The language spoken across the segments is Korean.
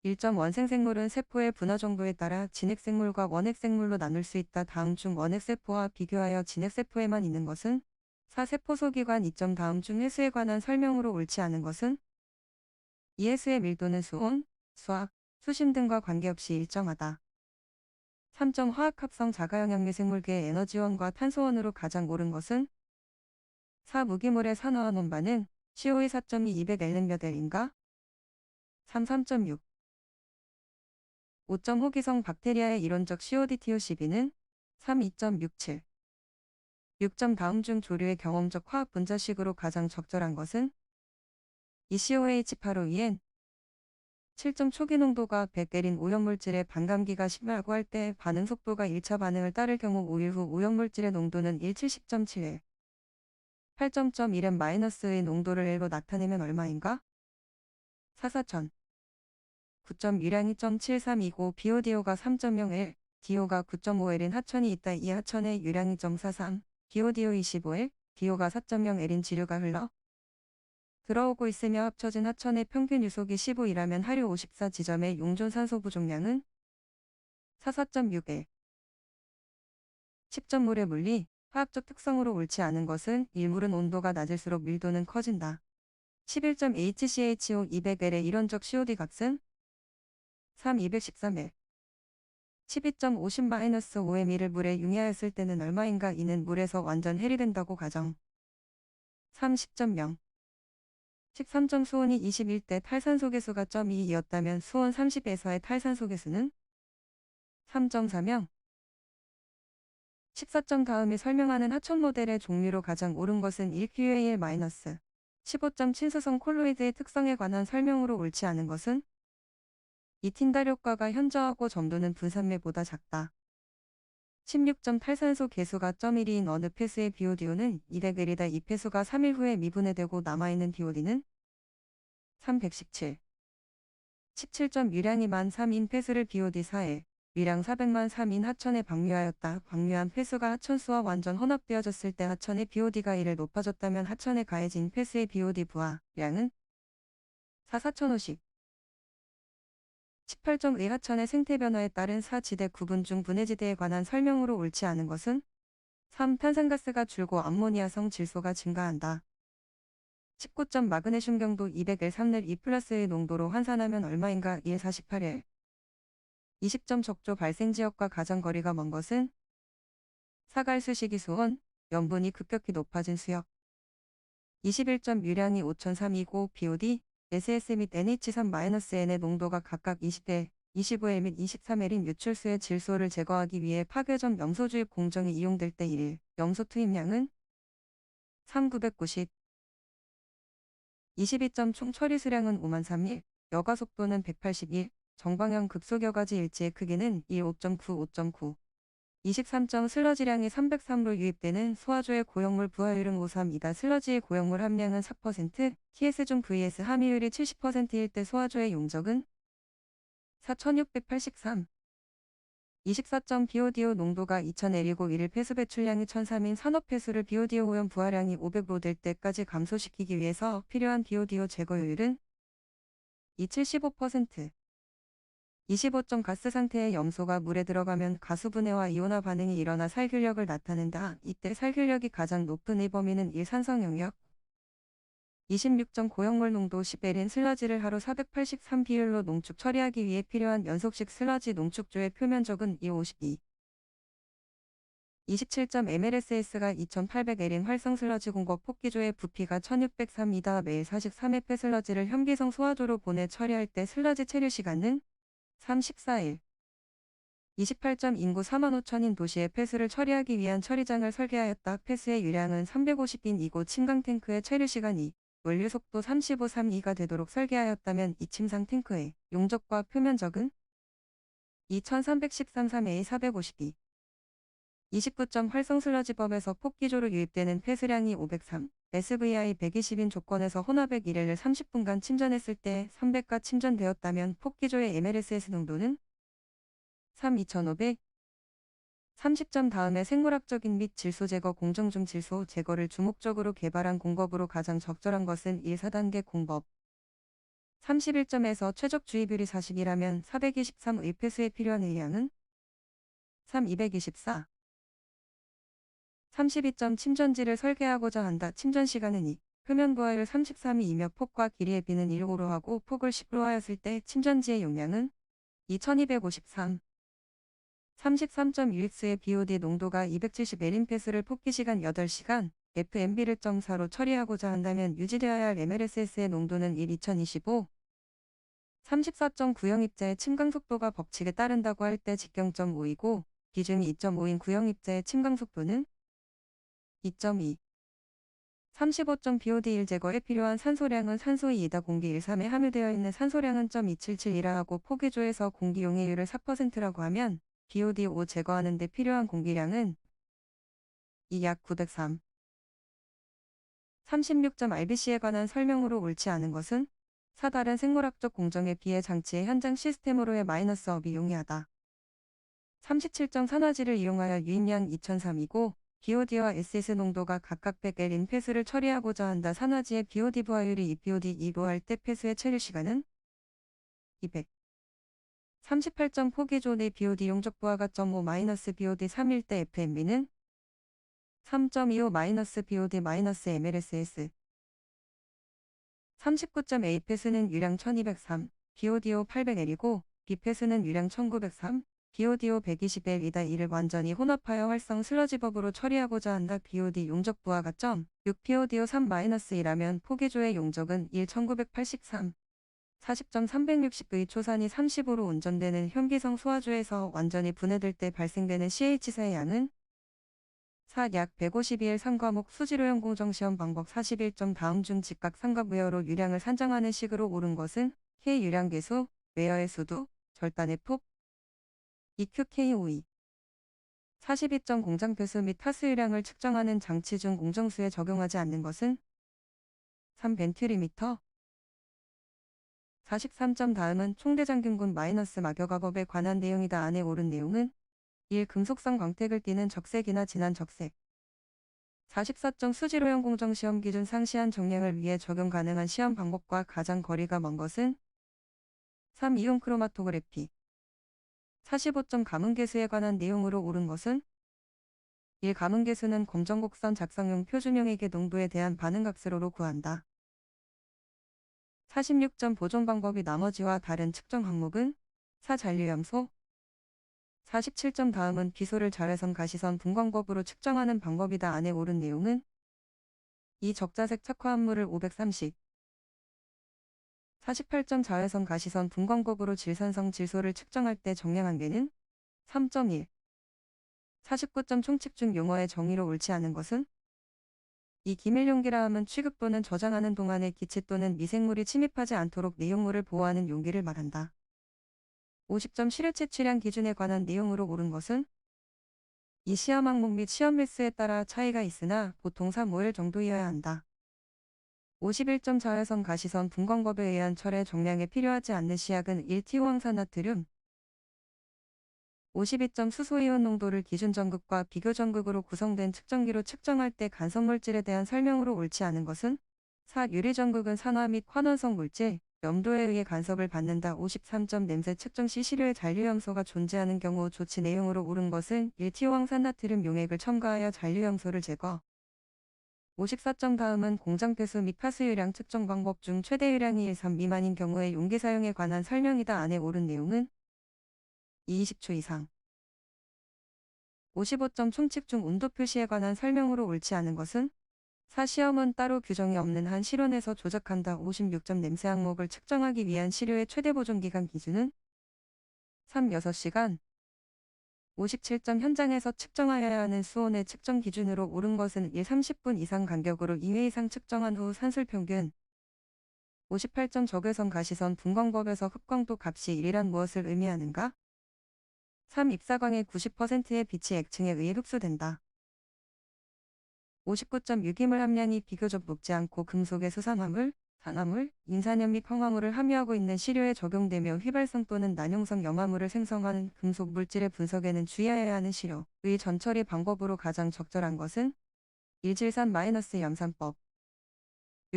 1점 원생생물은 세포의 분화 정도에 따라 진핵생물과 원핵생물로 나눌 수 있다. 다음 중 원핵세포와 비교하여 진핵세포에만 있는 것은? 4. 세포소기관 2점 다음 중 해수에 관한 설명으로 옳지 않은 것은? 이 해수의 밀도는 수온, 수압, 수심 등과 관계없이 일정하다. 3점 화학합성 자가영양류 생물계의 에너지원과 탄소원으로 가장 옳은 것은? 4. 무기물의 산화환원 반응, CO의 4.2 200L는 몇 L인가? 3.6 5점 호기성 박테리아의 이론적 COD/TOCB는? 3. 2.67 6점 다음 중 조류의 경험적 화학 분자식으로 가장 적절한 것은? 2. COH852N 7점 초기 농도가 100L인 오염물질의 반감기가 심하고 할 때 반응 속도가 1차 반응을 따를 경우 5일 후 오염물질의 농도는 170.7L 8.1M-의 농도를 L로 나타내면 얼마인가? 4,4천 9점 유량 2.73이고 BODO가 3.0L, DO가 9.5L인 하천이 있다. 이 하천에 유량 2.43, BODO 25L, DO가 4.0L인 지류가 흘러 들어오고 있으며 합쳐진 하천의 평균 유속이 15이라면 하류 54지점의 용존 산소 부족량은? 4.6L 10점 물의 물리, 화학적 특성으로 옳지 않은 것은? 1. 물은 온도가 낮을수록 밀도는 커진다. 11점 HCHO 200L의 이론적 COD 값은? 3. 213L 12.50-5m을 물에 융해하였을 때는 얼마인가? 이는 물에서 완전 해리된다고 가정. 30.0 13점 수온이 21대 탈산소 개수가 0.2이었다면 수온 30에서의 탈산소 개수는? 3.4명 14점 다음에 설명하는 하천 모델의 종류로 가장 옳은 것은 1QAL-. 15점 친수성 콜로이드의 특성에 관한 설명으로 옳지 않은 것은? 이 틴달 효과가 현저하고 점도는 분산매보다 작다. 16점 탈산소 개수가 1.1인 어느 폐수의 BODO는 200L이다. 이 폐수가 3일 후에 미분해되고 남아있는 BOD는? 317. 17점 유량이 13,000인 폐수를 BOD 4에 유량 400만 3인 하천에 방류하였다. 방류한 폐수가 하천수와 완전 혼합되어졌을 때 하천의 BOD가 1을 높아졌다면 하천에 가해진 폐수의 BOD 부하량은? 4,450. 18점 의하천의 생태 변화에 따른 사지대 구분 중 분해지대에 관한 설명으로 옳지 않은 것은? 3. 탄산가스가 줄고 암모니아성 질소가 증가한다. 19점 마그네슘 경도 200L 3를 2+의 농도로 환산하면 얼마인가? 1. 48L 20점 적조 발생 지역과 가장 거리가 먼 것은? 사갈수식이 수온, 염분이 급격히 높아진 수역. 21점 유량이 5003이고 BOD, SS 및 NH3-N의 농도가 각각 20L, 25L 및 23L인 유출수의 질소를 제거하기 위해 파괴점 염소 주입 공정이 이용될 때 1. 염소 투입량은? 3,990. 22점 총 처리 수량은 53,000. 여과 속도는 181. 정방향 급속여과지 일지의 크기는 1. 5.9, 5.9. 23점 슬러지량이 303로 유입되는 소화조의 고형물 부하율은 5.3이다. 슬러지의 고형물 함량은 4%, TS 중 vs 함유율이 70%일 때 소화조의 용적은? 4,683. 24점 BODO 농도가 2000L이고 1일 폐수 배출량이 1,003인 산업폐수를 BODO 오염 부하량이 500로 될 때까지 감소시키기 위해서 필요한 BODO 제거효율은? 75%. 25점 가스 상태의 염소가 물에 들어가면 가수분해와 이온화 반응이 일어나 살균력을 나타낸다. 이때 살균력이 가장 높은 의 범위는 1. 산성 영역. 26점 고형물 농도 10L인 슬러지를 하루 483 비율로 농축 처리하기 위해 필요한 연속식 슬러지 농축조의 표면적은 252. 27점 MLSS가 2800L인 활성 슬러지 공급 폭기조의 부피가 1603이다. 매일 43회 폐슬러지를 현기성 소화조로 보내 처리할 때 슬러지 체류 시간은? 34일. 28점 인구 45,000인 도시의 폐수를 처리하기 위한 처리장을 설계하였다. 폐수의 유량은 350인이고 침강 탱크의 체류 시간이 원류 속도 35-32가 되도록 설계하였다면 이 침상 탱크의 용적과 표면적은? 2313-3에 452. 29점 활성 슬러지법에서 폭기조로 유입되는 폐수량이 503, SVI 120인 조건에서 혼합액 1L을 30분간 침전했을 때 300가 침전되었다면 폭기조의 MLSS 농도는? 3. 2500. 30점 다음에 생물학적인 및 질소 제거 공정 중 질소 제거를 주목적으로 개발한 공법으로 가장 적절한 것은 1. 4단계 공법. 31점에서 최적 주의비율이 40이라면 423의 폐수에 필요한 의량은 3. 224. 32점 침전지를 설계하고자 한다. 침전 시간은 2. 표면 부하율 33이며 폭과 길이의 비는 1호로 하고 폭을 10로 하였을 때 침전지의 용량은 2253. 33.1X의 BOD 농도가 270mL를 폭기시간 8시간, FMB를 0.4로 처리하고자 한다면 유지되어야 할 MLSS의 농도는 1. 2025. 34.90 입자의 침강속도가 법칙에 따른다고 할 때 직경점 5이고 기준이 2.5인 구형 입자의 침강속도는 2.2. 35점 BOD 1 제거에 필요한 산소량은 산소 2다 공기 1,3에 함유되어 있는 산소량은 0.277이라 하고 포기조에서 공기 용해율을 4%라고 하면 BOD 5 제거하는 데 필요한 공기량은 약 903. 36점 RBC에 관한 설명으로 옳지 않은 것은 다른 생물학적 공정에 비해 장치의 현장 시스템으로의 마이너스 업이 용이하다. 37점 산화지를 이용하여 유입량 2003이고 BOD와 SS 농도가 각각 100L인 폐수를 처리하고자 한다. 산화지의 BOD 부하율이 2BOD 2로 할 때 폐수의 체류 시간은 200. 38점 포기조 내 BOD 용적 부하가 0.5 BOD 3일 때 FMB는 3.25 BOD MLSS. 39점 A 폐수는 유량 1203, BODO 800L이고 B 폐수는 유량 1903, BODO 120L이다. 이를 완전히 혼합하여 활성 슬러지법으로 처리하고자 한다. BOD 용적 부하가 6 BODO 3-1이라면 포기조의 용적은 1 1983. 40점 360의 초산이 35로 운전되는 현기성 소화조에서 완전히 분해될 때 발생되는 CH사의 양은 약 152일 3과목 수지로형 공정시험 방법 41점 다음 중 직각 삼각웨어로 유량을 산정하는 식으로 옳은 것은 K 유량계수, 웨어의 수도, 절단의 폭, EQK52. 42점 공장폐수 및 파수 유량을 측정하는 장치 중 공정수에 적용하지 않는 것은 3 벤트리미터. 43점 다음은 총대장균군 마이너스 막여가법에 관한 내용이다. 안에 옳은 내용은 1. 금속성 광택을 띠는 적색이나 진한 적색. 44점 수지로형 공정시험 기준 상시한 정량을 위해 적용 가능한 시험 방법과 가장 거리가 먼 것은 3. 이온 크로마토그래피. 45점 가문계수에 관한 내용으로 옳은 것은 1. 가문계수는 검정곡선 작성용 표준용액의 농도에 대한 반응각수로로 구한다. 46점 보존 방법이 나머지와 다른 측정 항목은 4. 잔류염소. 47점 다음은 비소를 자외선 가시선 분광법으로 측정하는 방법이다. 안에 옳은 내용은 2. 적자색 착화합물을 530. 48점 자외선 가시선 분광법으로 질산성 질소를 측정할 때 정량한계는 3.1. 49점 총칙중 용어의 정의로 옳지 않은 것은 이 기밀용기라 함은 취급 또는 저장하는 동안에 기체 또는 미생물이 침입하지 않도록 내용물을 보호하는 용기를 말한다. 50점 실효 채취량 기준에 관한 내용으로 옳은 것은 이 시험 항목 및 시험 횟수에 따라 차이가 있으나 보통 3, 5일 정도이어야 한다. 51점 자외선 가시선 분광법에 의한 철의 정량에 필요하지 않는 시약은 1티오황산나트륨. 52점 수소이온 농도를 기준 전극과 비교 전극으로 구성된 측정기로 측정할 때 간섭물질에 대한 설명으로 옳지 않은 것은 4. 유리 전극은 산화 및 환원성 물질, 염도에 의해 간섭을 받는다. 53점 냄새 측정 시 시료에 잔류염소가 존재하는 경우 조치 내용으로 옳은 것은 1티오황산나트륨 용액을 첨가하여 잔류염소를 제거. 54점 다음은 공장폐수 및 파수유량 측정 방법 중 최대 유량이 1.3 미만인 경우의 용기 사용에 관한 설명이다. 안에 옳은 내용은 20초 이상. 55점 총칙 중 온도 표시에 관한 설명으로 옳지 않은 것은 4. 시험은 따로 규정이 없는 한 실온에서 조작한다. 56점 냄새 항목을 측정하기 위한 시료의 최대 보존기간 기준은 3. 6시간. 57점 현장에서 측정하여야 하는 수온의 측정 기준으로 옳은 것은 1. 30분 이상 간격으로 2회 이상 측정한 후 산술 평균. 58점 적외선 가시선 분광법에서 흑광도 값이 1이란 무엇을 의미하는가? 3. 입사광의 90%의 빛이 액층에 의해 흡수된다. 59점 유기물 함량이 비교적 높지 않고 금속의 수산화물, 산화물, 인산염 및 황화물을 함유하고 있는 시료에 적용되며 휘발성 또는 난용성 염화물을 생성하는 금속 물질의 분석에는 주의해야 하는 시료의 전처리 방법으로 가장 적절한 것은 1. 질산-염산법.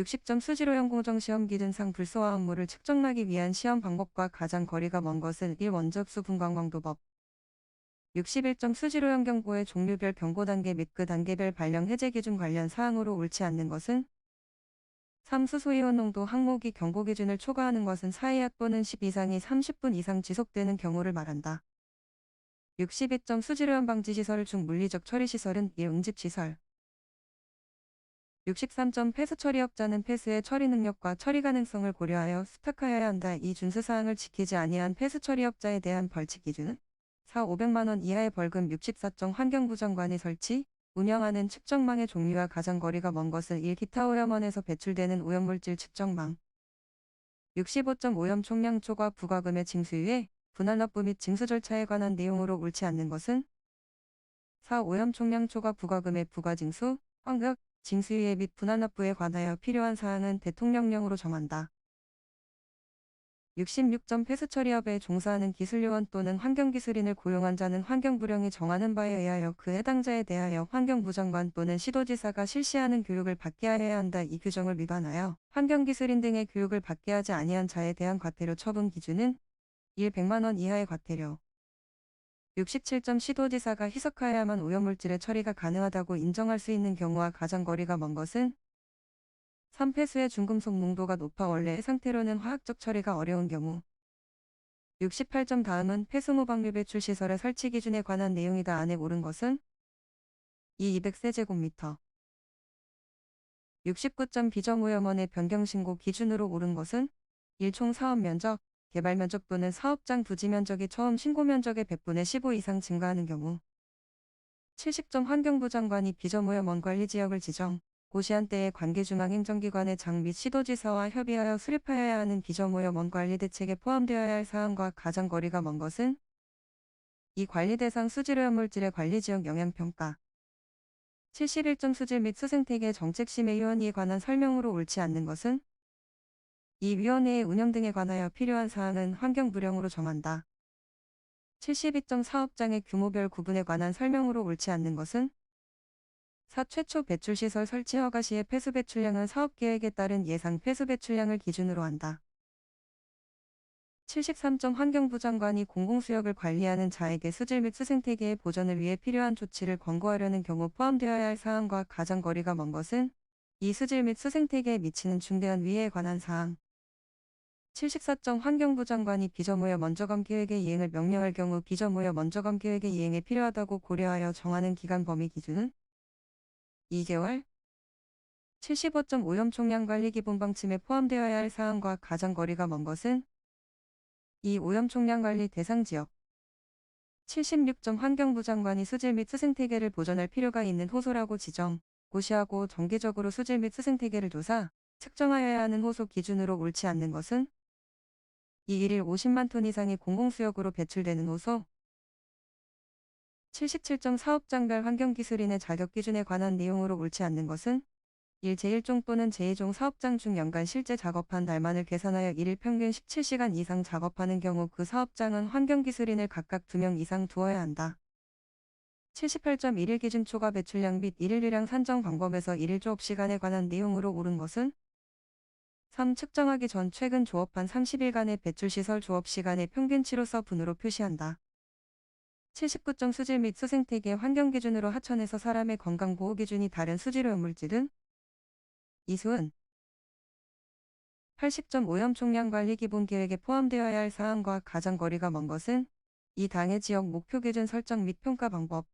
60점 수질오염 공정시험 기준상 불소화 업무를 측정하기 위한 시험 방법과 가장 거리가 먼 것은 1. 원접수 분광광도법. 61점 수질오염 경보의 종류별 경고 단계 및 그 단계별 발령 해제 기준 관련 사항으로 옳지 않는 것은 3. 수소이온 농도 항목이 경고 기준을 초과하는 것은 4이하 또는 10 이상이 30분 이상 지속되는 경우를 말한다. 62점 수질오염 방지 시설 중 물리적 처리 시설은 1. 응집시설. 63점 폐수 처리업자는 폐수의 처리 능력과 처리 가능성을 고려하여 수탁하여야 한다. 이 준수사항을 지키지 아니한 폐수 처리업자에 대한 벌칙 기준은 4. 500만 원 이하의 벌금. 64점 환경부 장관이 설치, 운영하는 측정망의 종류와 가장 거리가 먼 것은 1. 기타 오염원에서 배출되는 오염물질 측정망. 65점 오염 총량 초과 부과금의 징수유예, 분할 납부 및 징수 절차에 관한 내용으로 옳지 않는 것은 4. 오염 총량 초과 부과금의 부과징수, 환급, 징수유예 및 분할 납부에 관하여 필요한 사항은 대통령령으로 정한다. 66점 폐수 처리업에 종사하는 기술요원 또는 환경기술인을 고용한 자는 환경부령이 정하는 바에 의하여 그 해당자에 대하여 환경부 장관 또는 시도지사가 실시하는 교육을 받게 하여야 한다. 이 규정을 위반하여 환경기술인 등의 교육을 받게 하지 아니한 자에 대한 과태료 처분 기준은 1. 100만 원 이하의 과태료. 67점 시도지사가 희석하여야만 오염물질의 처리가 가능하다고 인정할 수 있는 경우와 가장 거리가 먼 것은 3. 폐수의 중금속 농도가 높아 원래의 상태로는 화학적 처리가 어려운 경우. 68점 다음은 폐수무 방류 배출 시설의 설치 기준에 관한 내용이다. 안에 옳은 것은 2. 200세제곱미터. 69점 비정오염원의 변경신고 기준으로 옳은 것은 1. 총 사업면적, 개발면적 또는 사업장 부지 면적이 처음 신고 면적의 100분의 15 이상 증가하는 경우. 70점 환경부 장관이 비정오염원 관리지역을 지정, 고시한 때에 관계중앙행정기관의 장 및 시도지사와 협의하여 수립하여야 하는 비정오염원 관리 대책에 포함되어야 할 사항과 가장 거리가 먼 것은 이 관리 대상 수질오염물질의 관리지역 영향평가. 71점 수질 및 수생태계 정책심의위원회에 관한 설명으로 옳지 않는 것은 이 위원회의 운영 등에 관하여 필요한 사항은 환경부령으로 정한다. 72점 사업장의 규모별 구분에 관한 설명으로 옳지 않는 것은 4. 최초 배출시설 설치 허가 시의 폐수 배출량은 사업계획에 따른 예상 폐수 배출량을 기준으로 한다. 73점 환경부 장관이 공공수역을 관리하는 자에게 수질 및 수생태계의 보전을 위해 필요한 조치를 권고하려는 경우 포함되어야 할 사항과 가장 거리가 먼 것은 이 수질 및 수생태계에 미치는 중대한 위해에 관한 사항. 74점 환경부 장관이 비정오염 먼저검 계획의 이행을 명령할 경우 비정오염 먼저검 계획의 이행에 필요하다고 고려하여 정하는 기간 범위 기준은 2개월. 75점 오염 총량 관리 기본 방침에 포함되어야 할 사항과 가장 거리가 먼 것은 이 오염 총량 관리 대상 지역. 76점 환경부 장관이 수질 및 수생태계를 보존할 필요가 있는 호소라고 지정, 고시하고 정기적으로 수질 및 수생태계를 조사, 측정하여야 하는 호소 기준으로 옳지 않는 것은 이 1일 50만 톤 이상의 공공수역으로 배출되는 호소. 77점 사업장별 환경기술인의 자격기준에 관한 내용으로 옳지 않는 것은 1. 제1종 또는 제2종 사업장 중 연간 실제 작업한 날만을 계산하여 1일 평균 17시간 이상 작업하는 경우 그 사업장은 환경기술인을 각각 2명 이상 두어야 한다. 78점 1일 기준 초과 배출량 및 1일 유량 산정 방법에서 1일 조업시간에 관한 내용으로 옳은 것은 3. 측정하기 전 최근 조업한 30일간의 배출시설 조업시간의 평균치로서 분으로 표시한다. 79점 수질 및 수생태계 환경기준으로 하천에서 사람의 건강보호기준이 다른 수질오염물질은 이수은. 80점 오염 총량 관리 기본 계획에 포함되어야 할 사항과 가장 거리가 먼 것은 이 당의 지역 목표 기준 설정 및 평가 방법.